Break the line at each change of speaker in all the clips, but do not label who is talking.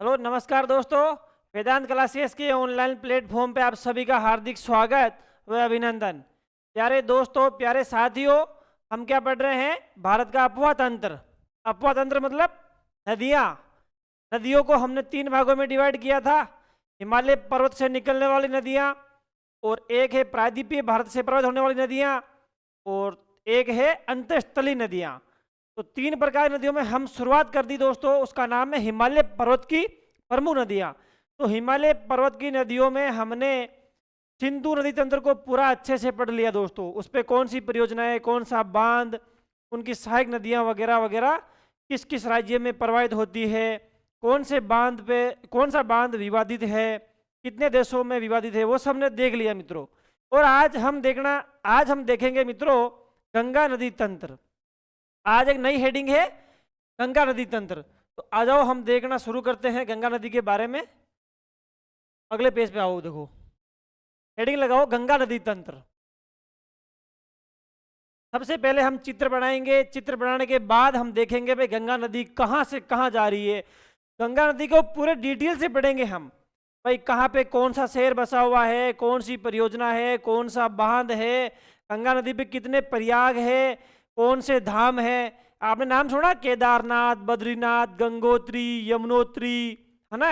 Hello नमस्कार दोस्तों। वेदांत classes के ऑनलाइन प्लेटफॉर्म पे आप सभी का हार्दिक स्वागत व अभिनंदन। प्यारे दोस्तों, प्यारे साथियों, हम क्या पढ़ रहे हैं? भारत का अपवाह तंत्र। अपवाह तंत्र मतलब नदियाँ। नदियों को हमने 3 भागों में डिवाइड किया था। हिमालय पर्वत से निकलने वाली नदियाँ, और एक है प्रायद्वीपीय भारत से प्रवाहित होने वाली नदियाँ, और एक है अंतस्थलीय नदियाँ। तो 3 प्रकार की नदियों में हम शुरुआत कर दी दोस्तों। उसका नाम है हिमालय पर्वत की प्रमुख नदियाँ। तो हिमालय पर्वत की नदियों में हमने सिंधु नदी तंत्र को पूरा अच्छे से पढ़ लिया दोस्तों। उस पर कौन सी परियोजनाएं, कौन सा बांध, उनकी सहायक नदियाँ वगैरह वगैरह किस किस राज्य में प्रवाहित होती है, कौन से बांध पे कौन सा बांध विवादित है, कितने देशों में विवादित है, वो सब ने देख लिया मित्रों। और आज हम देखेंगे मित्रों गंगा नदी तंत्र। आज एक नई हेडिंग है गंगा नदी तंत्र। तो आ जाओ हम देखना शुरू करते हैं गंगा नदी के बारे में। अगले पेज पे आओ, देखो हेडिंग लगाओ गंगा नदी तंत्र। सबसे पहले हम चित्र बनाएंगे। चित्र बनाने के बाद हम देखेंगे भाई गंगा नदी कहाँ से कहाँ जा रही है। गंगा नदी को पूरे डिटेल से पढ़ेंगे हम। भाई कहाँ पे कौन सा शहर बसा हुआ है, कौन सी परियोजना है, कौन सा बांध है, गंगा नदी पे कितने प्रयाग है, कौन से धाम है। आपने नाम सुना? केदारनाथ, बद्रीनाथ, गंगोत्री, यमुनोत्री, है ना,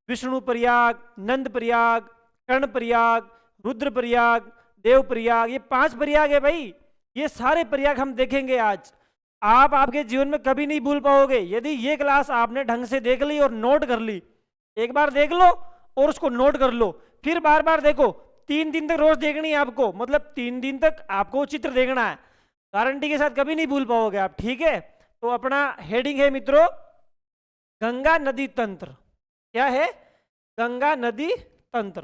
विष्णु प्रयाग, नंद प्रयाग, कर्ण प्रयाग, रुद्र प्रयाग, देव प्रयाग। ये 5 प्रयाग है भाई। ये सारे प्रयाग हम देखेंगे आज। आप आपके जीवन में कभी नहीं भूल पाओगे यदि ये क्लास आपने ढंग से देख ली और नोट कर ली। एक बार देख लो और उसको नोट कर लो, फिर बार बार देखो। 3 दिन तक रोज देखनी है आपको, मतलब 3 दिन तक आपको चित्र देखना है। गारंटी के साथ कभी नहीं भूल पाओगे आप, ठीक है? तो अपना हेडिंग है मित्रों गंगा नदी तंत्र। क्या है? गंगा नदी तंत्र।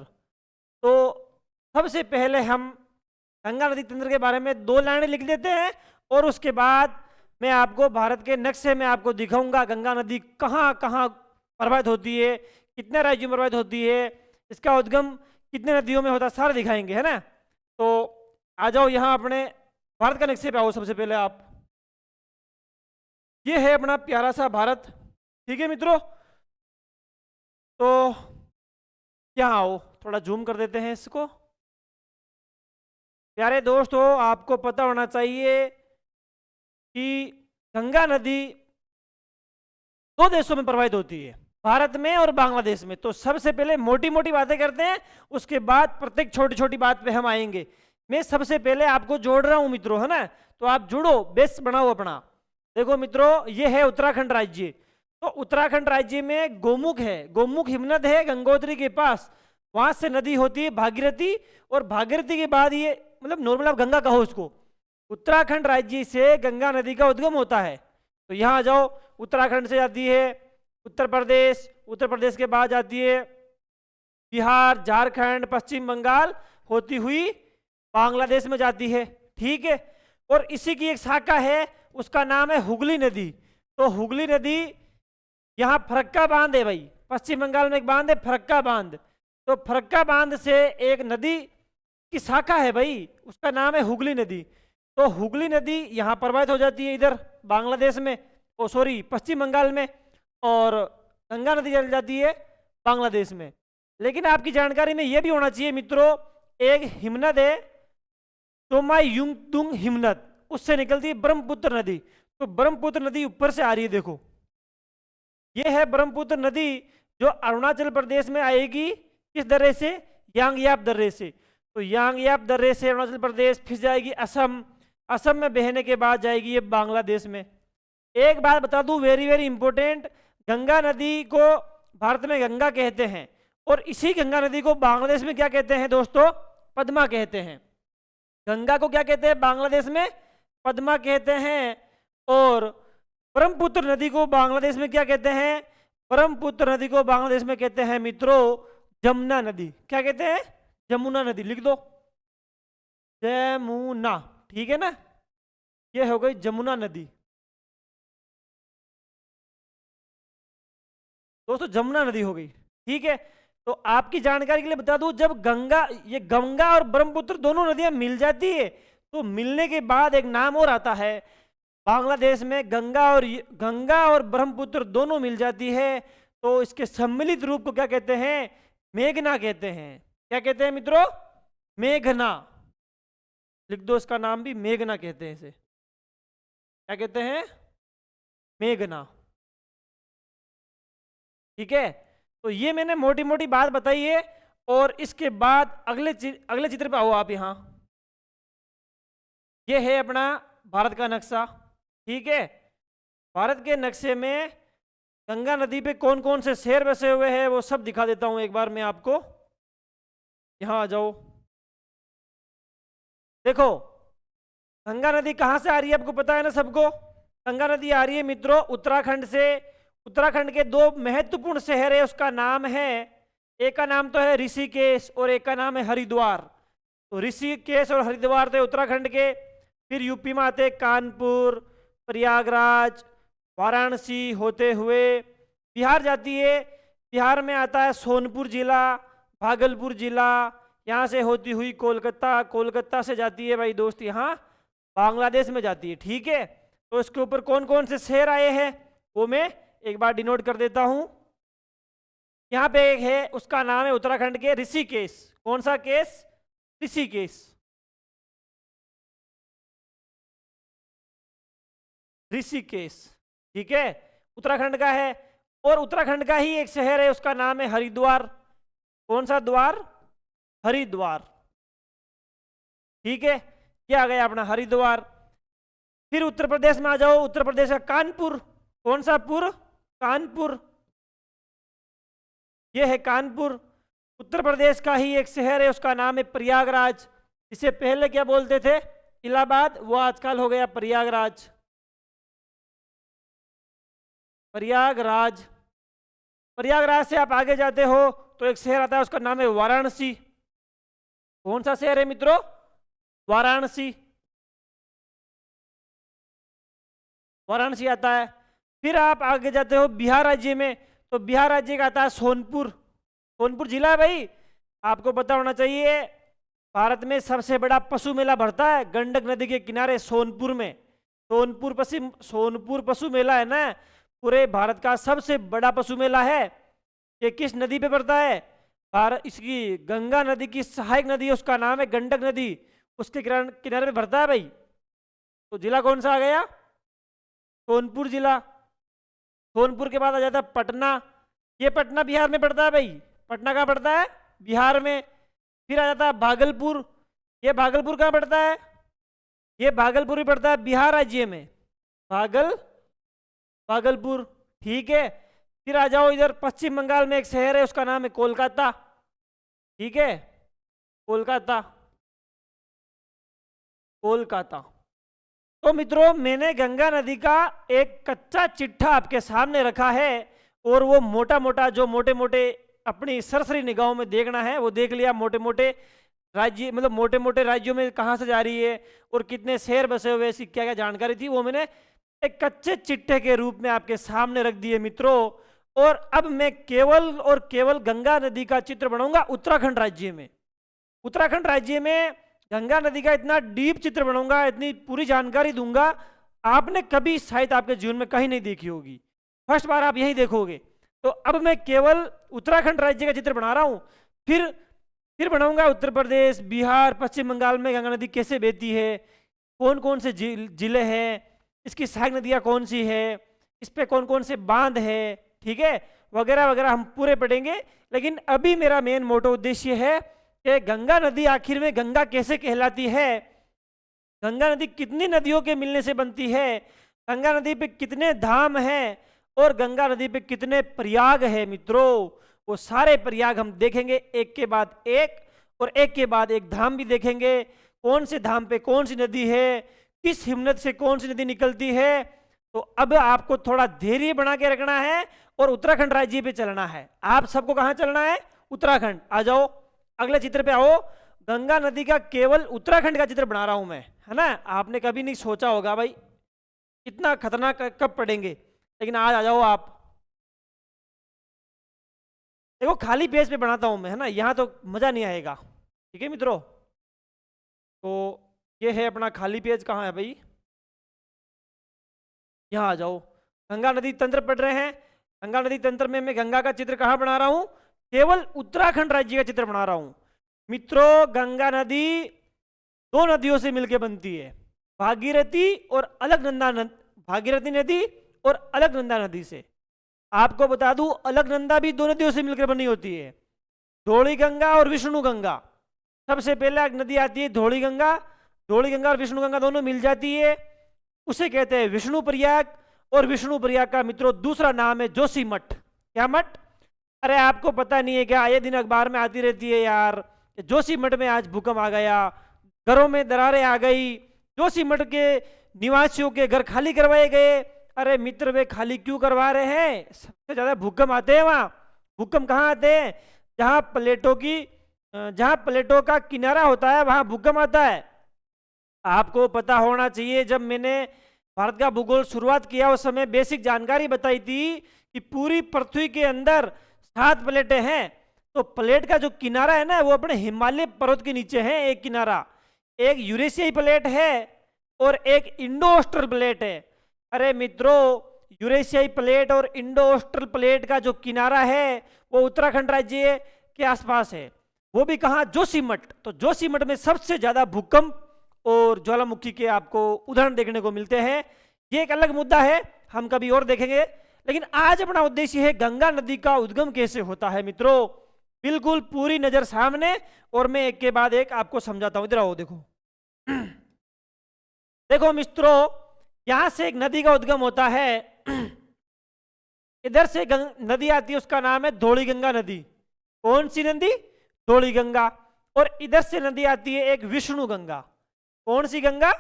तो सबसे पहले हम गंगा नदी तंत्र के बारे में 2 लाइनें लिख देते हैं, और उसके बाद मैं आपको भारत के नक्शे में आपको दिखाऊंगा गंगा नदी कहाँ कहाँ प्रवाहित होती है, कितने राज्यों में प्रवाहित होती है, इसका उद्गम कितने नदियों में होता है, सारे दिखाएंगे, है ना। तो आ जाओ यहाँ अपने भारत का नक्शे पे आओ। सबसे पहले आप, ये है अपना प्यारा सा भारत, ठीक है मित्रों। तो यहाँ आओ, थोड़ा जूम कर देते हैं इसको। प्यारे दोस्तों, आपको पता होना चाहिए कि गंगा नदी 2 देशों में प्रवाहित होती है, भारत में और बांग्लादेश में। तो सबसे पहले मोटी मोटी बातें करते हैं, उसके बाद प्रत्येक छोटी छोटी बात पे हम आएंगे। मैं सबसे पहले आपको जोड़ रहा हूं मित्रों, है ना, तो आप जुड़ो, बेस बनाओ अपना। देखो मित्रों, ये है उत्तराखंड राज्य। तो उत्तराखंड राज्य में गोमुख है, गोमुख हिमनद है गंगोत्री के पास। वहां से नदी होती है भागीरथी, और भागीरथी के बाद ये, मतलब नॉर्मल आप गंगा कहो उसको, उत्तराखंड राज्य से गंगा नदी का उद्गम होता है। तो यहाँ आ जाओ, उत्तराखंड से जाती है उत्तर प्रदेश, उत्तर प्रदेश के बाद जाती है बिहार, झारखंड, पश्चिम बंगाल, होती हुई बांग्लादेश में जाती है, ठीक है। और इसी की एक शाखा है, उसका नाम है हुगली नदी। तो हुगली नदी, यहाँ फरक्का बांध है भाई, पश्चिम बंगाल में एक बांध है फरक्का बांध। तो फरक्का बांध से एक नदी की शाखा है भाई, उसका नाम है हुगली नदी। तो हुगली नदी यहाँ प्रवाहित हो जाती है इधर बांग्लादेश में, ओ सॉरी पश्चिम बंगाल में, और गंगा नदी चल जाती है बांग्लादेश में। लेकिन आपकी जानकारी में यह भी होना चाहिए मित्रों, एक हिमनद है तोमायुंगतुंग हिमनद, उससे निकलती है ब्रह्मपुत्र नदी। तो ब्रह्मपुत्र नदी ऊपर से आ रही है, देखो ये है ब्रह्मपुत्र नदी, जो अरुणाचल प्रदेश में आएगी। किस दर्रे से? यांगयाप दर्रे से। तो यांगयाप दर्रे से अरुणाचल प्रदेश, फिर जाएगी असम, असम में बहने के बाद जाएगी ये बांग्लादेश में। एक बात बता दूं, वेरी वेरी इंपॉर्टेंट, गंगा नदी को भारत में गंगा कहते हैं, और इसी गंगा नदी को बांग्लादेश में क्या कहते हैं दोस्तों? पद्मा कहते हैं। गंगा को क्या कहते हैं बांग्लादेश में? पद्मा कहते हैं। और ब्रह्मपुत्र नदी को बांग्लादेश में क्या कहते हैं? ब्रह्मपुत्र नदी को बांग्लादेश में कहते हैं मित्रों जमुना नदी। क्या कहते हैं? जमुना नदी। लिख दो जमुना, ठीक है ना। ये हो गई जमुना नदी दोस्तों, जमुना नदी हो गई, ठीक है। तो आपकी जानकारी के लिए बता दूं, जब गंगा और ब्रह्मपुत्र दोनों नदियां मिल जाती है, तो मिलने के बाद एक नाम और आता है बांग्लादेश में, गंगा और ब्रह्मपुत्र दोनों मिल जाती है तो इसके सम्मिलित रूप को क्या कहते हैं? मेघना कहते हैं। क्या कहते हैं मित्रों? मेघना। लिख दो, इसका नाम भी मेघना कहते हैं। इसे क्या कहते हैं? मेघना। ठीक है, तो ये मैंने मोटी मोटी बात बताई है। और इसके बाद अगले चित्र पे आओ आप। यहाँ ये है अपना भारत का नक्शा। ठीक है, भारत के नक्शे में गंगा नदी पे कौन कौन से शहर बसे हुए हैं वो सब दिखा देता हूं एक बार मैं आपको। यहां आ जाओ। देखो, गंगा नदी कहां से आ रही है आपको पता है ना सबको? गंगा नदी आ रही है मित्रों उत्तराखंड से। उत्तराखंड के दो महत्वपूर्ण शहर है, उसका नाम है, एक का नाम तो है ऋषिकेश और एक का नाम है हरिद्वार। तो ऋषिकेश और हरिद्वार थे उत्तराखंड के। फिर यूपी में आते कानपुर, प्रयागराज, वाराणसी होते हुए बिहार जाती है। बिहार में आता है सोनपुर जिला, भागलपुर जिला, यहाँ से होती हुई कोलकाता, कोलकाता से जाती है भाई दोस्त यहाँ बांग्लादेश में जाती है। ठीक है, तो इसके ऊपर कौन कौन से शहर आए हैं वो मैं एक बार डिनोट कर देता हूं। यहाँ पे एक है, उसका नाम है उत्तराखंड के ऋषिकेश। कौन सा केस? ऋषिकेश। ऋषिकेश, ठीक है, उत्तराखंड का है। और उत्तराखंड का ही एक शहर है, उसका नाम है हरिद्वार। कौन सा द्वार? हरिद्वार। ठीक है, क्या आ गया अपना हरिद्वार। फिर उत्तर प्रदेश में आ जाओ। उत्तर प्रदेश का कानपुर। कौन सा पुर? कानपुर। यह है कानपुर। उत्तर प्रदेश का ही एक शहर है, उसका नाम है प्रयागराज। इसे पहले क्या बोलते थे? इलाहाबाद, वो आजकल हो गया प्रयागराज। प्रयागराज। प्रयागराज से आप आगे जाते हो तो एक शहर आता है, उसका नाम है वाराणसी। कौन सा शहर है मित्रों? वाराणसी। वाराणसी आता है। फिर आप आगे जाते हो बिहार राज्य में, तो बिहार राज्य का आता है सोनपुर। सोनपुर जिला है भाई, आपको पता होना चाहिए। भारत में सबसे बड़ा पशु मेला भरता है गंडक नदी के किनारे सोनपुर में। सोनपुर पशु मेला है ना, पूरे भारत का सबसे बड़ा पशु मेला है। ये किस नदी पे पड़ता है? भारत, इसकी गंगा नदी की सहायक नदी है, उसका नाम है गंडक नदी, उसके किनारे पे भरता है भाई। तो जिला कौन सा आ गया? सोनपुर जिला। सोनपुर के बाद आ जाता है पटना। ये पटना बिहार में पड़ता है भाई। पटना कहाँ पड़ता है? बिहार में। फिर आ जाता है भागलपुर। ये भागलपुर कहाँ पड़ता है? ये भागलपुर भी पड़ता है बिहार राज्य में। भागलपुर। ठीक है, फिर आ जाओ इधर पश्चिम बंगाल में एक शहर है, उसका नाम है कोलकाता। ठीक है, कोलकाता। कोलकाता। तो मित्रों, मैंने गंगा नदी का एक कच्चा चिट्ठा आपके सामने रखा है, और वो मोटा मोटा जो मोटे मोटे अपनी सरसरी निगाहों में देखना है वो देख लिया। मोटे मोटे राज्य, मतलब मोटे मोटे राज्यों में कहाँ से जा रही है और कितने शहर बसे हुए, इसकी क्या क्या जानकारी थी, वो मैंने एक कच्चे चिट्ठे के रूप में आपके सामने रख दिए मित्रों। और अब मैं केवल और केवल गंगा नदी का चित्र बनाऊंगा उत्तराखंड राज्य में। उत्तराखंड राज्य में गंगा नदी का इतना डीप चित्र बनाऊंगा, इतनी पूरी जानकारी दूंगा, आपने कभी शायद आपके जीवन में कहीं नहीं देखी होगी। फर्स्ट बार आप यही देखोगे। तो अब मैं केवल उत्तराखंड राज्य का चित्र बना रहा हूं। फिर बनाऊंगा उत्तर प्रदेश, बिहार, पश्चिम बंगाल में गंगा नदी कैसे बहती है, कौन कौन से जिले हैं, इसकी सहायक नदियां कौन सी है, इस पे कौन कौन से बांध है, ठीक है, वगैरह वगैरह हम पूरे पढ़ेंगे। लेकिन अभी मेरा मेन मोटो उद्देश्य है कि गंगा नदी आखिर में गंगा कैसे कहलाती है, गंगा नदी कितनी नदियों के मिलने से बनती है, गंगा नदी पे कितने धाम हैं और गंगा नदी पे कितने प्रयाग है मित्रों। वो सारे प्रयाग हम देखेंगे एक के बाद एक, और एक के बाद एक धाम भी देखेंगे। कौन से धाम पे कौन सी नदी है, किस हिमनद से कौन सी नदी निकलती है। तो अब आपको थोड़ा धैर्य बना के रखना है और उत्तराखंड राज्य पे चलना है। आप सबको कहाँ चलना है? उत्तराखंड। आ जाओ अगले चित्र पे आओ। गंगा नदी का केवल उत्तराखंड का चित्र बना रहा हूं मैं, है ना। आपने कभी नहीं सोचा होगा भाई इतना खतरनाक कब पढ़ेंगे, लेकिन आज आ जाओ आप। देखो खाली पेज पे बनाता हूं मैं, है ना, यहाँ तो मजा नहीं आएगा। ठीक है मित्रों, तो ये है अपना खाली पेज। कहाँ है भाई? यहाँ आ जाओ। गंगा नदी तंत्र पढ़ रहे हैं। गंगा नदी तंत्र में मैं गंगा का चित्र कहाँ बना रहा हूं? केवल उत्तराखंड राज्य का चित्र बना रहा हूं। मित्रों, गंगा नदी दो नदियों से मिलकर बनती है, भागीरथी और अलकनंदा नदी, भागीरथी नदी और अलकनंदा नदी से। आपको बता दूं, अलकनंदा भी दो नदियों से मिलकर बनी होती है, धौली गंगा और विष्णु गंगा। सबसे पहले एक नदी आती है धौली गंगा, धौली गंगा और विष्णु गंगा दोनों मिल जाती है, उसे कहते हैं विष्णु प्रयाग। और विष्णु प्रयाग का मित्रों दूसरा नाम है जोशीमठ। क्या मठ? अरे आपको पता नहीं है क्या? ये दिन अखबार में आती रहती है यार, जोशीमठ में आज भूकंप आ गया, घरों में दरारें आ गई, जोशीमठ के निवासियों के घर खाली करवाए गए। अरे मित्र, वे खाली क्यों करवा रहे हैं? सबसे ज्यादा भूकंप आते हैं वहां। भूकंप कहाँ आते हैं? जहां प्लेटों का किनारा होता है वहां भूकंप आता है। आपको पता होना चाहिए, जब मैंने भारत का भूगोल शुरुआत किया उस समय बेसिक जानकारी बताई थी कि पूरी पृथ्वी के अंदर 7 प्लेटें हैं। तो प्लेट का जो किनारा है ना, वो अपने हिमालय पर्वत के नीचे है एक किनारा, एक यूरेशियाई प्लेट है और एक इंडो ऑस्ट्रल प्लेट है। अरे मित्रों, यूरेशियाई प्लेट और इंडो ऑस्ट्रल प्लेट का जो किनारा है वो उत्तराखंड राज्य के आसपास है, वो भी कहाँ? जोशीमठ। तो जोशीमठ में सबसे ज्यादा भूकंप और ज्वालामुखी के आपको उदाहरण देखने को मिलते हैं। ये एक अलग मुद्दा है, हम कभी और देखेंगे। लेकिन आज अपना उद्देश्य है गंगा नदी का उद्गम कैसे होता है। मित्रों, बिल्कुल पूरी नजर सामने, और मैं एक के बाद एक आपको समझाता हूं। इधर आओ, देखो देखो मित्रों, यहां से एक नदी का उद्गम होता है, इधर से नदी आती है, उसका नाम है धौली गंगा नदी। कौन सी नदी? धौली गंगा। और इधर से नदी आती है एक विष्णु गंगा। कौन सी गंगा?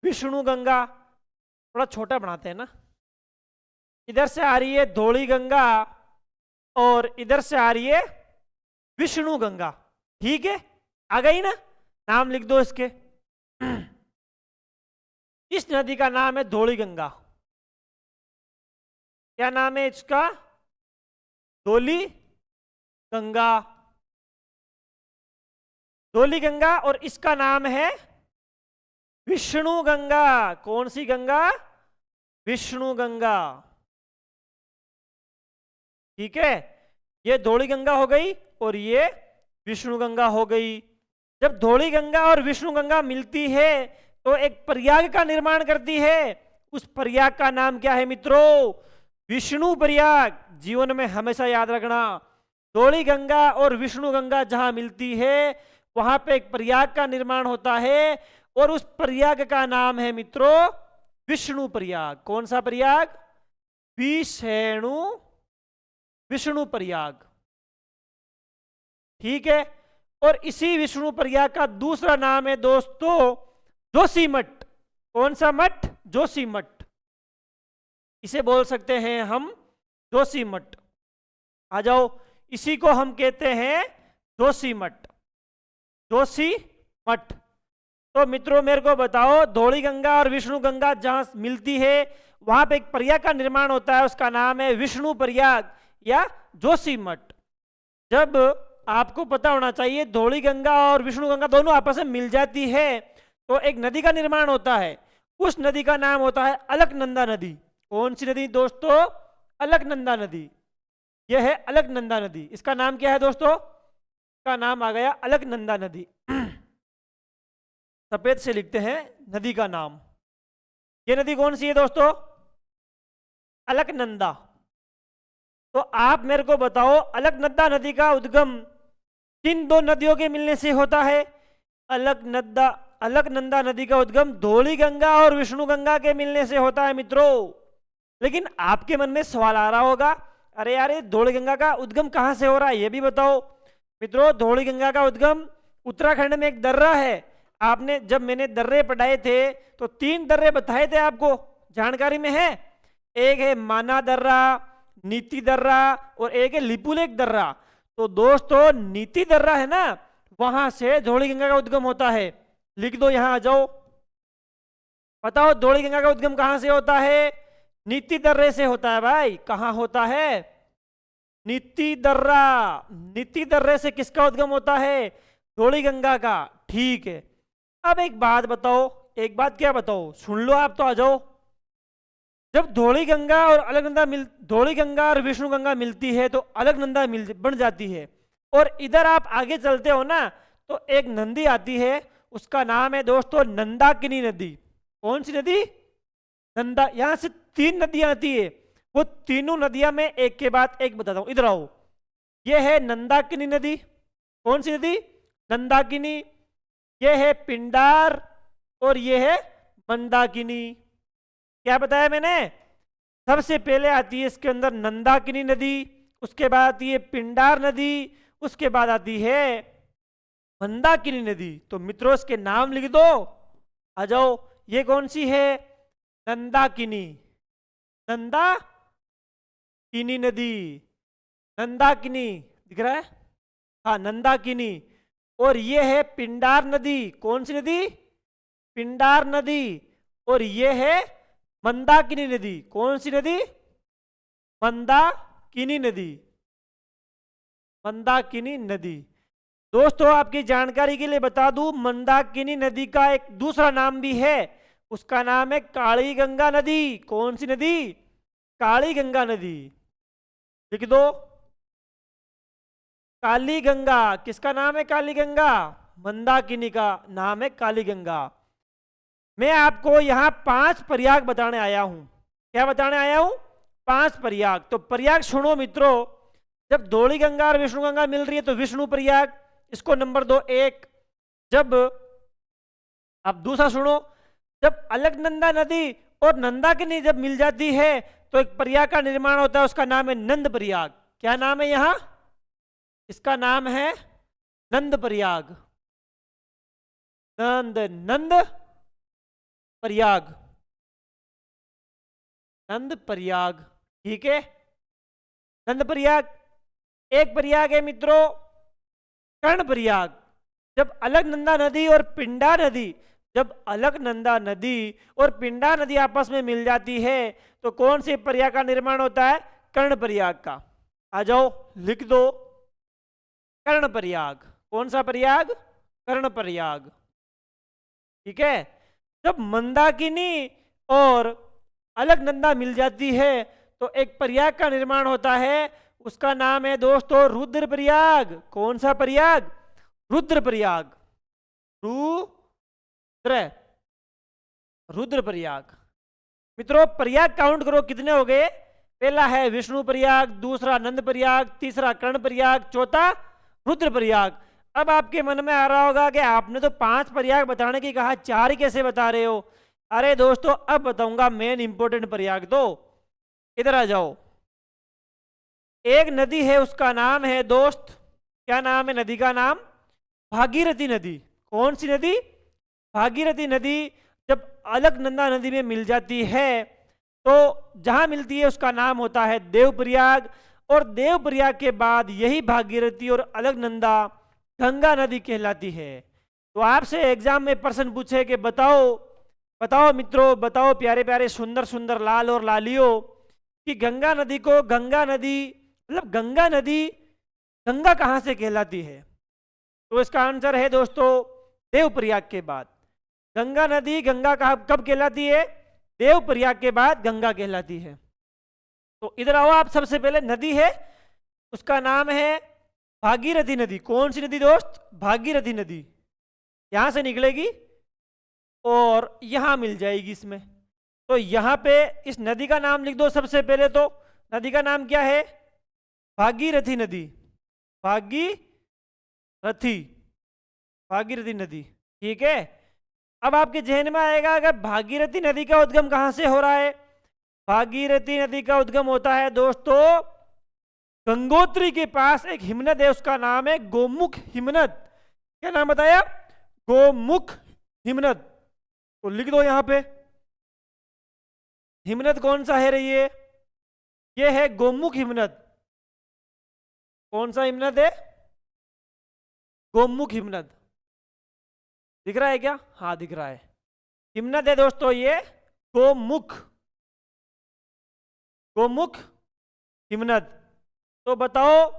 विष्णु गंगा। थोड़ा छोटा बनाते हैं ना। इधर से आ रही है धौली गंगा और इधर से आ रही है विष्णु गंगा। ठीक है, आ गई ना? नाम लिख दो इसके। इस नदी का नाम है धौली गंगा। क्या नाम है इसका? धौली गंगा। धौली गंगा। और इसका नाम है विष्णु गंगा। कौन सी गंगा? विष्णु गंगा। ठीक है, ये धौली गंगा हो गई और ये विष्णु गंगा हो गई। जब धौली गंगा और विष्णु गंगा मिलती है तो एक प्रयाग का निर्माण करती है। उस प्रयाग का नाम क्या है मित्रों? विष्णु प्रयाग। जीवन में हमेशा याद रखना, धौली गंगा और विष्णु गंगा जहां मिलती है वहां पे एक प्रयाग का निर्माण होता है, और उस प्रयाग का नाम है मित्रों विष्णु प्रयाग। कौन सा प्रयाग? विष्णु प्रयाग। ठीक है, और इसी विष्णु प्रयाग का दूसरा नाम है दोस्तों जोशीमठ। कौन सा मठ? जोशीमठ। इसे बोल सकते हैं हम जोशीमठ। आ जाओ, इसी को हम कहते हैं जोशीमठ। जोशीमठ। तो मित्रों मेरे को बताओ, धौली गंगा और विष्णु गंगा जहां मिलती है वहां पे एक प्रयाग का निर्माण होता है, उसका नाम है विष्णु प्रयाग या जोशीमठ। जब आपको पता होना चाहिए, धौली गंगा और विष्णु गंगा दोनों आपस में मिल जाती है तो एक नदी का निर्माण होता है। उस नदी का नाम होता है अलकनंदा नदी। कौन सी नदी दोस्तों? अलकनंदा नदी। यह है अलकनंदा नदी। इसका नाम क्या है दोस्तों? इसका नाम आ गया अलकनंदा नदी। सफेद से लिखते हैं नदी का नाम। ये नदी कौन सी है दोस्तों? अलकनंदा। तो आप मेरे को बताओ, अलकनंदा नदी का उद्गम किन दो नदियों के मिलने से होता है? अलकनंदा नदी का उद्गम धौली गंगा और विष्णु गंगा के मिलने से होता है मित्रों। लेकिन आपके मन में सवाल आ रहा होगा, अरे यार ये धौली गंगा का उद्गम कहां से हो रहा है, ये भी बताओ। मित्रों, धौली गंगा का उद्गम उत्तराखंड में एक दर्रा है। आपने जब मैंने दर्रे पढ़ाए थे तो 3 दर्रे बताए थे, आपको जानकारी में है। एक है माना दर्रा, नीति दर्रा और एक है लिपुलेख दर्रा। तो दोस्तों नीति दर्रा है ना, वहां से धौली गंगा का उद्गम होता है। लिख दो, यहां आ जाओ। बताओ धौली गंगा का उद्गम कहां से होता है? नीति दर्रे से होता है भाई। कहां होता है? नीति दर्रा। नीति दर्रे से किसका उद्गम होता है? धौली गंगा का। ठीक है, अब एक बात बताओ। एक बात क्या बताओ? सुन लो आप तो, आ जाओ। जब धौलीगंगा और अलकनंदा धौलीगंगा और विष्णुगंगा मिलती है तो अलकनंदा बन जाती है। और इधर आप आगे चलते हो ना तो एक नदी आती है, उसका नाम है दोस्तों नंदाकिनी नदी। कौन सी नदी? नंदा। यहां से 3 नदियां आती है, वो तीनों नदियां में एक के बाद एक बताता हूं। इधर आओ, ये है नंदाकिनी नदी। कौन सी नदी? नंदाकिनी। ये है पिंडार और ये है मंदाकिनी। क्या बताया मैंने? सबसे पहले आती है इसके अंदर नंदाकिनी नदी, उसके बाद आती है पिंडार नदी, उसके बाद आती है मंदाकिनी नदी। तो मित्रों इसके नाम लिख दो, आ जाओ। ये कौन सी है? नंदाकिनी। नंदाकिनी नदी, नंदाकिनी दिख रहा है? हाँ, नंदाकिनी। और ये है पिंडार नदी। कौन सी नदी? पिंडार नदी। और ये है मंदाकिनी नदी। कौन सी नदी? मंदाकिनी नदी। मंदाकिनी नदी। दोस्तों आपकी जानकारी के लिए बता दूं, मंदाकिनी नदी का एक दूसरा नाम भी है, उसका नाम है काली गंगा नदी। कौन सी नदी? काली गंगा नदी। लिख दो, काली गंगा। किसका नाम है काली गंगा? मंदाकिनी का नाम है काली गंगा। मैं आपको यहां 5 प्रयाग बताने आया हूं। क्या बताने आया हूं? 5 प्रयाग। तो प्रयाग सुनो मित्रों, जब धौलीगंगा और विष्णुगंगा मिल रही है तो विष्णु प्रयाग, इसको नंबर दो 1। जब अब दूसरा सुनो, जब अलकनंदा नदी और नंदाकिनी जब मिल जाती है तो एक प्रयाग का निर्माण होता है, उसका नाम है नंद प्रयाग। क्या नाम है यहां? इसका नाम है नंद प्रयाग। नंद प्रयाग, नंद प्रयाग। ठीक है, नंद प्रयाग। एक प्रयाग है मित्रों कर्ण प्रयाग। जब अलकनंदा नदी और पिंडा नदी, जब अलकनंदा नदी और पिंडा नदी आपस में मिल जाती है तो कौन से प्रयाग का निर्माण होता है? कर्ण प्रयाग का। आ जाओ, लिख दो, कर्ण प्रयाग। कौन सा प्रयाग? कर्ण प्रयाग। ठीक है। जब मंदाकिनी और अलकनंदा मिल जाती है तो एक प्रयाग का निर्माण होता है, उसका नाम है दोस्तों रुद्र प्रयाग। कौन सा प्रयाग? रुद्र प्रयाग। रुद्र प्रयाग। मित्रों प्रयाग काउंट करो कितने हो गए? पहला है विष्णु प्रयाग, दूसरा नंद प्रयाग, तीसरा कर्ण प्रयाग, चौथा रुद्र प्रयाग। अब आपके मन में आ रहा होगा कि आपने तो 5 प्रयाग बताने की कहा, 4 ही कैसे बता रहे हो? अरे दोस्तों अब बताऊंगा मेन इंपोर्टेंट प्रयाग। तो इधर आ जाओ, एक नदी है उसका नाम है दोस्त, क्या नाम है नदी का नाम? भागीरथी नदी। कौन सी नदी? भागीरथी नदी। जब अलकनंदा नदी में मिल जाती है तो जहां मिलती है उसका नाम होता है देवप्रयाग। और देवप्रयाग के बाद यही भागीरथी और अलकनंदा गंगा नदी कहलाती है। तो आपसे एग्जाम में प्रश्न पूछे कि बताओ बताओ मित्रों, बताओ प्यारे प्यारे सुंदर सुंदर लाल और लालियों, कि गंगा नदी को गंगा नदी मतलब गंगा नदी गंगा कहां से कहलाती है? तो इसका आंसर है दोस्तों देवप्रयाग के बाद। गंगा नदी गंगा कब कहलाती है? देवप्रयाग के बाद गंगा कहलाती है। तो इधर आओ आप, सबसे पहले नदी है उसका नाम है भागीरथी नदी। कौन सी नदी दोस्त? भागीरथी नदी। यहां से निकलेगी और यहां मिल जाएगी इसमें। तो यहां पे इस नदी का नाम लिख दो सबसे पहले। तो नदी का नाम क्या है? भागीरथी नदी। भागीरथी नदी। ठीक है। अब आपके जहन में आएगा अगर भागीरथी नदी का उद्गम कहां से हो रहा है? भागीरथी नदी का उद्गम होता है दोस्तों गंगोत्री के पास एक हिमनद है, उसका नाम है गोमुख हिमनद। क्या नाम बताया? गोमुख हिमनद। तो लिख दो यहां पे, हिमनद कौन सा है रही है? ये है गोमुख हिमनद। कौन सा हिमनद है? गोमुख हिमनद। दिख रहा है क्या? हाँ दिख रहा है। हिमनद है दोस्तों ये गोमुख हिमनद। तो बताओ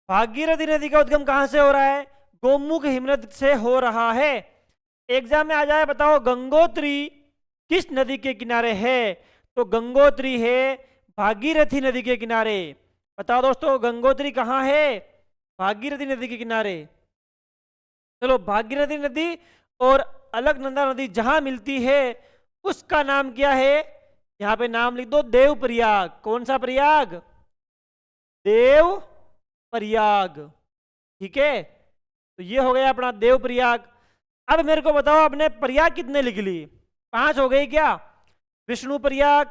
भागीरथी नदी का उद्गम कहां से हो रहा है? गोमुख हिमनद से हो रहा है। एग्जाम में आ जाए, बताओ गंगोत्री किस नदी के किनारे है? तो गंगोत्री है भागीरथी नदी के किनारे। बताओ दोस्तों गंगोत्री कहाँ है? भागीरथी नदी के किनारे। चलो भागीरथी नदी और अलकनंदा नदी जहां मिलती है उसका नाम क्या है? यहां पे नाम लिख दो देव प्रयाग। कौन सा प्रयाग? देव प्रयाग। ठीक है, तो ये हो गया अपना देव प्रयाग। अब मेरे को बताओ आपने प्रयाग कितने लिख ली? 5 हो गई क्या? विष्णु प्रयाग,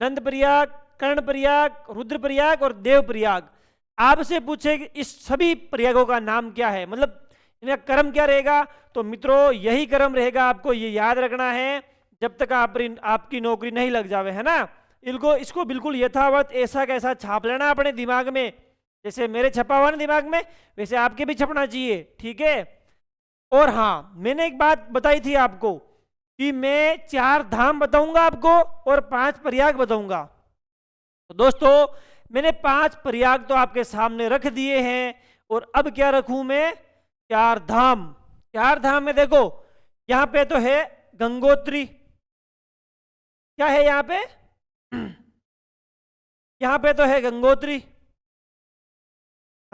नंद प्रयाग, कर्ण प्रयाग, रुद्र प्रयाग और देव प्रयाग। आपसे पूछे कि इस सभी प्रयागों का नाम क्या है, मतलब इनका क्रम क्या रहेगा? तो मित्रों यही क्रम रहेगा, आपको ये याद रखना है जब तक आपकी नौकरी नहीं लग जावे, है ना। इसको बिल्कुल यथावत ऐसा कैसा छाप लेना अपने दिमाग में। जैसे मेरे छपा हुआ ना दिमाग में, वैसे आपके भी छपना चाहिए। ठीक है। और हाँ, मैंने एक बात बताई थी आपको कि मैं 4 धाम बताऊंगा आपको और 5 प्रयाग बताऊंगा। तो दोस्तों मैंने 5 प्रयाग तो आपके सामने रख दिए हैं, और अब क्या रखूं मैं? 4 धाम। 4 धाम में देखो, यहां पे तो है गंगोत्री। क्या है यहां पे? यहां पे तो है गंगोत्री,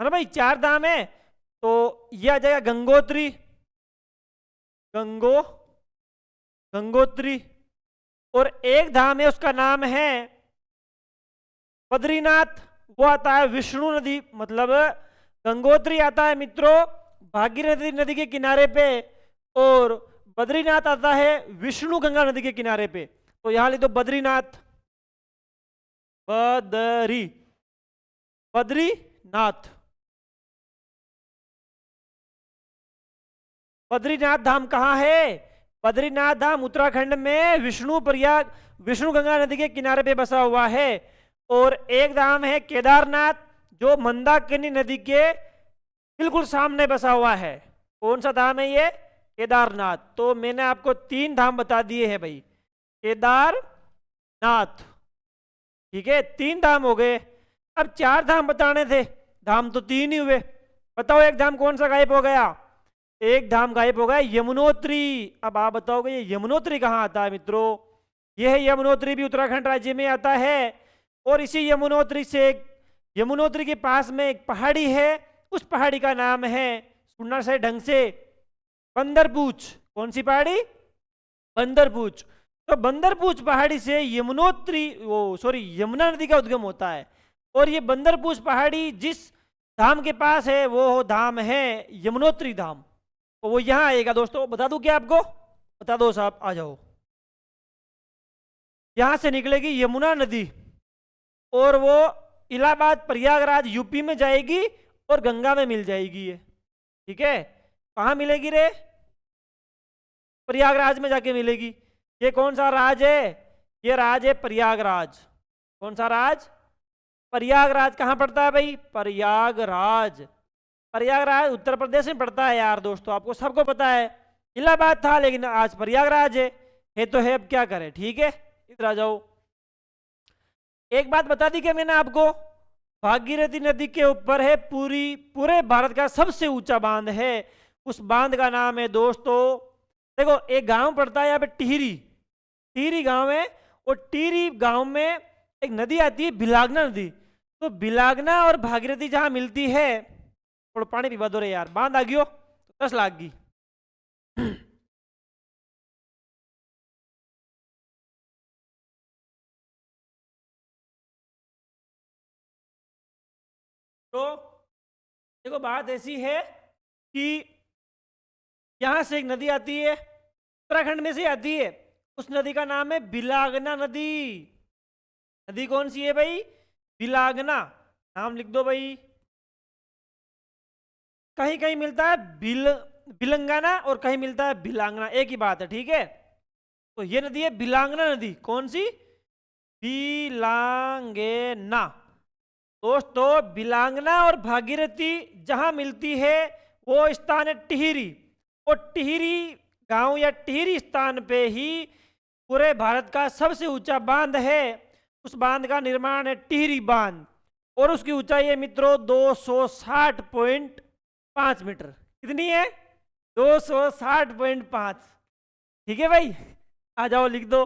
है ना भाई। 4 धाम है तो यह आ जाएगा गंगोत्री, गंगोत्री। और एक धाम है उसका नाम है बद्रीनाथ। वो आता है विष्णु नदी, मतलब गंगोत्री आता है मित्रों भागीरथी नदी के किनारे पे, और बद्रीनाथ आता है विष्णु गंगा नदी के किनारे पे। तो यहां लिख दो बद्रीनाथ, बद्रीनाथ। बद्रीनाथ धाम कहाँ है? बद्रीनाथ धाम उत्तराखंड में विष्णु गंगा नदी के किनारे पे बसा हुआ है। और एक धाम है केदारनाथ, जो मंदाकिनी नदी के बिल्कुल सामने बसा हुआ है। कौन सा धाम है ये? केदारनाथ। तो मैंने आपको 3 धाम बता दिए हैं भाई, केदारनाथ। ठीक है, 3 धाम हो गए। अब 4 धाम बताने थे, धाम तो 3 ही हुए। बताओ एक धाम कौन सा गायब हो गया? एक धाम गायब हो गया, यमुनोत्री। अब आप बताओगे ये यमुनोत्री कहाँ आता है मित्रों? यह यमुनोत्री भी उत्तराखंड राज्य में आता है। और इसी यमुनोत्री के पास में एक पहाड़ी है, उस पहाड़ी का नाम है, सुनना से ढंग से, बंदरपूछ। कौन सी पहाड़ी? बंदरपूछ। तो बंदरपूछ पहाड़ी से यमुना नदी का उद्गम होता है। और ये बंदरपूछ पहाड़ी जिस धाम के पास है वो धाम है यमुनोत्री धाम। तो वो यहां आएगा दोस्तों। बता दूं क्या आपको? बता दो साहब, आ जाओ। यहां से निकलेगी यमुना नदी और वो इलाहाबाद प्रयागराज यूपी में जाएगी और गंगा में मिल जाएगी ये। ठीक है, कहाँ मिलेगी रे? प्रयागराज में जाके मिलेगी। ये कौन सा राज है? ये राज है प्रयागराज। कौन सा राज? प्रयागराज। कहाँ पड़ता है भाई? प्रयागराज। प्रयागराज उत्तर प्रदेश में पड़ता है यार दोस्तों, आपको सबको पता है। इलाहाबाद था लेकिन आज प्रयागराज है तो है, अब क्या करें। ठीक है, इधर आ जाओ। एक बात बता दी क्या मैंने आपको? भागीरथी नदी के ऊपर है पूरे भारत का सबसे ऊंचा बांध है। उस बांध का नाम है दोस्तों, देखो एक गांव पड़ता है यहाँ पे टिहरी गांव है। और टिहरी गांव में एक नदी आती है बिलागना नदी। तो बिलागना और भागीरथी जहां मिलती है, थोड़ा पानी पिवा दो रे यार, बांध आ गयो तो 10 लाख की। तो देखो बात ऐसी है कि यहां से एक नदी आती है, उत्तराखंड में से आती है। उस नदी का नाम है बिलागना नदी। नदी कौन सी है भाई? बिलागना। नाम लिख दो भाई। कहीं कहीं मिलता है बिलंगाना और कहीं मिलता है बिलांगना, एक ही बात है। ठीक है, तो ये नदी है बिलांगना नदी। कौन सी? बिलांगना। दोस्तों बिलांगना और भागीरथी जहां मिलती है वो स्थान है टिहरी। और टिहरी गांव या टिहरी स्थान पे ही पूरे भारत का सबसे ऊंचा बांध है। उस बांध का निर्माण है टिहरी बांध, और उसकी ऊंचाई है मित्रों 260.5 मीटर। कितनी है? 260.5। ठीक है भाई, आ जाओ लिख दो।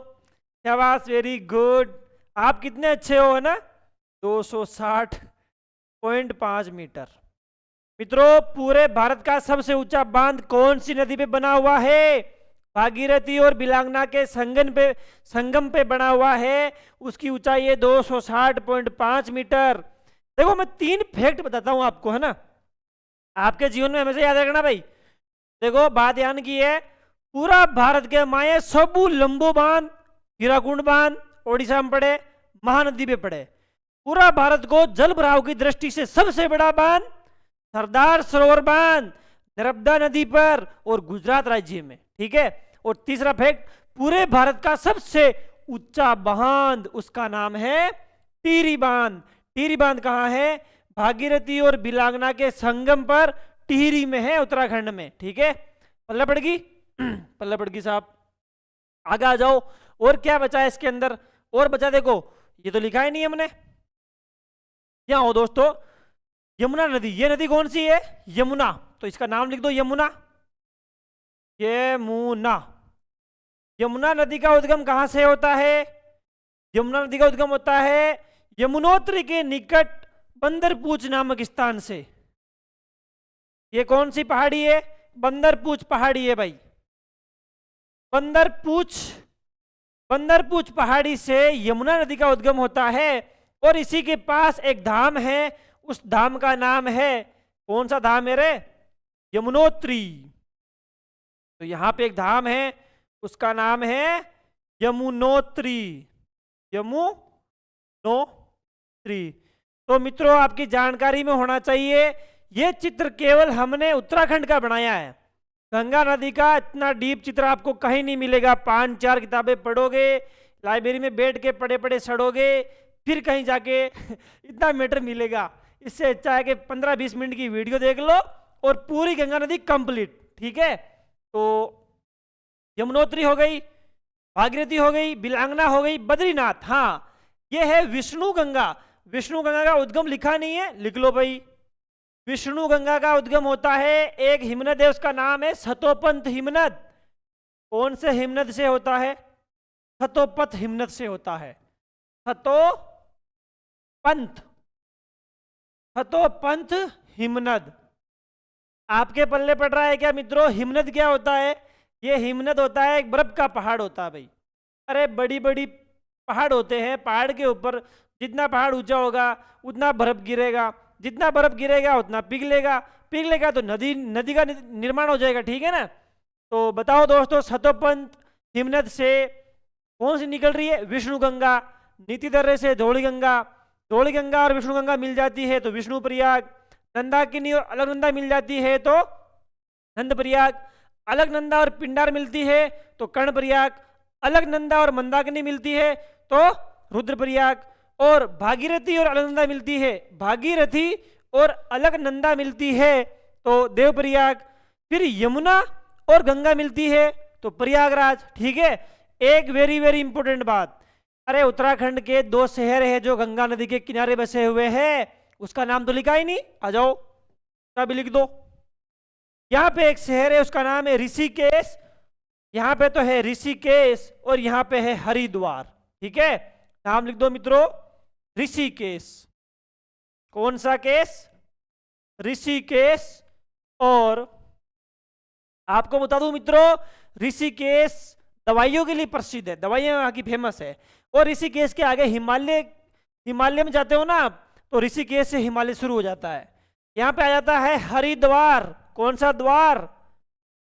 शाबाश, वेरी गुड। आप कितने अच्छे हो, है ना, 260.5 मीटर। मित्रों, पूरे भारत का सबसे ऊंचा बांध कौन सी नदी पे बना हुआ है? भागीरथी और बिलांगना के संगम पे बना हुआ है। उसकी ऊंचाई है 260.5 मीटर। देखो, मैं 3 फैक्ट बताता हूं आपको, है ना, आपके जीवन में हमेशा याद रखना भाई। देखो, बात यान की है, पूरा भारत के माये सबू लंबो बांध हीराकुंड बांध ओडिशा में पड़े, महानदी पे पड़े। पूरा भारत को जल भराव की दृष्टि से सबसे बड़ा बांध सरदार सरोवर बांध नर्मदा नदी पर और गुजरात राज्य में, ठीक है। और तीसरा फैक्ट, पूरे भारत का सबसे ऊंचा बांध, उसका नाम है टिहरी बांध। टिहरी बांध कहाँ है? भागीरथी और बिलांगना के संगम पर टिहरी में है, उत्तराखंड में, ठीक है। पल्ला पड़ गई पल्ला पड़ गई साहब। आगे आ जाओ, और क्या बचा है इसके अंदर? और बचा, देखो, ये तो लिखा ही नहीं हमने। यहां हो दोस्तों, यमुना नदी। ये नदी कौन सी है? यमुना। तो इसका नाम लिख दो, यमुना। यमुना। यमुना नदी का उद्गम कहां से होता है? यमुना नदी का उद्गम होता है यमुनोत्री के निकट बंदरपूछ नामक स्थान से। ये कौन सी पहाड़ी है? बंदरपूछ पहाड़ी है भाई। बंदरपूछ पहाड़ी से यमुना नदी का उद्गम होता है। और इसी के पास एक धाम है, उस धाम का नाम है, कौन सा धाम है रे? यमुनोत्री। तो यहां पे एक धाम है, उसका नाम है यमुनोत्री। यमुनोत्री। तो मित्रों, आपकी जानकारी में होना चाहिए, यह चित्र केवल हमने उत्तराखंड का बनाया है। गंगा नदी का इतना डीप चित्र आपको कहीं नहीं मिलेगा। 5-4 किताबें पढ़ोगे, लाइब्रेरी में बैठ के पढ़े पढ़े सड़ोगे, फिर कहीं जाके इतना मैटर मिलेगा। इससे अच्छा है कि 15-20 मिनट की वीडियो देख लो और पूरी गंगा नदी कंप्लीट, ठीक है। तो यमुनोत्री हो गई, भागीरथी हो गई, बिलांगना हो गई, बद्रीनाथ। हाँ, ये है विष्णु गंगा। विष्णु गंगा का उद्गम लिखा नहीं है, लिख लो भाई। विष्णु गंगा का उद्गम होता है एक हिमनद है, उसका नाम है सतोपंथ हिमनद। कौन से हिमनद से होता है? सतोपंथ हिमनद से होता है। सतोपंथ हिमनद। आपके पल्ले पड़ रहा है क्या मित्रों? हिमनद क्या होता है? ये हिमनद होता है एक बर्फ का पहाड़ होता है भाई। अरे बड़ी बड़ी पहाड़ होते हैं, पहाड़ के ऊपर जितना पहाड़ ऊंचा होगा उतना बर्फ गिरेगा, जितना बर्फ गिरेगा उतना पिघलेगा तो नदी का निर्माण हो जाएगा, ठीक है ना। तो बताओ दोस्तों, सतोपंथ हिमनद से कौन सी निकल रही है? विष्णु गंगा। नीति दर्रे से धौली गंगा और विष्णु गंगा मिल जाती है तो विष्णु प्रयाग। नंदाकिनी और अलकनंदा मिल जाती है तो नंद प्रयाग। अलकनंदा और पिंडार मिलती है तो कर्ण प्रयाग। अलकनंदा और मंदाकिनी मिलती है तो रुद्रप्रयाग। और भागीरथी और अलकनंदा मिलती है, भागीरथी और अलकनंदा मिलती है तो देवप्रयाग। फिर यमुना और गंगा मिलती है तो प्रयागराज, ठीक है। एक वेरी वेरी इंपॉर्टेंट बात, अरे उत्तराखंड के 2 शहर है जो गंगा नदी के किनारे बसे हुए हैं, उसका नाम तो लिखा ही नहीं। आ जाओ, उसका भी लिख दो। यहां पे एक शहर है, उसका नाम है ऋषिकेश। यहां पे तो है ऋषिकेश और यहां पे है हरिद्वार, ठीक है। नाम लिख दो मित्रों, ऋषिकेश। कौन सा केस? ऋषिकेश। और आपको बता दूं मित्रों, ऋषिकेश दवाइयों के लिए प्रसिद्ध है, दवाइयां वहां की फेमस है। और ऋषिकेश के आगे हिमालय में जाते हो ना आप, तो ऋषिकेश से हिमालय शुरू हो जाता है। यहां पे आ जाता है हरिद्वार। कौन सा द्वार?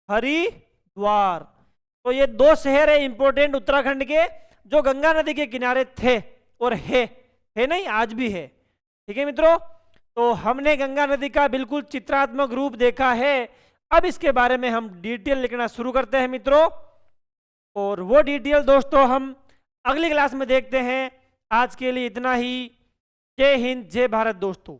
हरिद्वार। तो ये 2 शहर है इंपॉर्टेंट उत्तराखंड के, जो गंगा नदी के किनारे थे और है नहीं, आज भी है, ठीक है मित्रों। तो हमने गंगा नदी का बिल्कुल चित्रात्मक रूप देखा है। अब इसके बारे में हम डिटेल लिखना शुरू करते हैं मित्रों, और वो डिटेल दोस्तों हम अगली क्लास में देखते हैं। आज के लिए इतना ही। जय हिंद, जय भारत दोस्तों।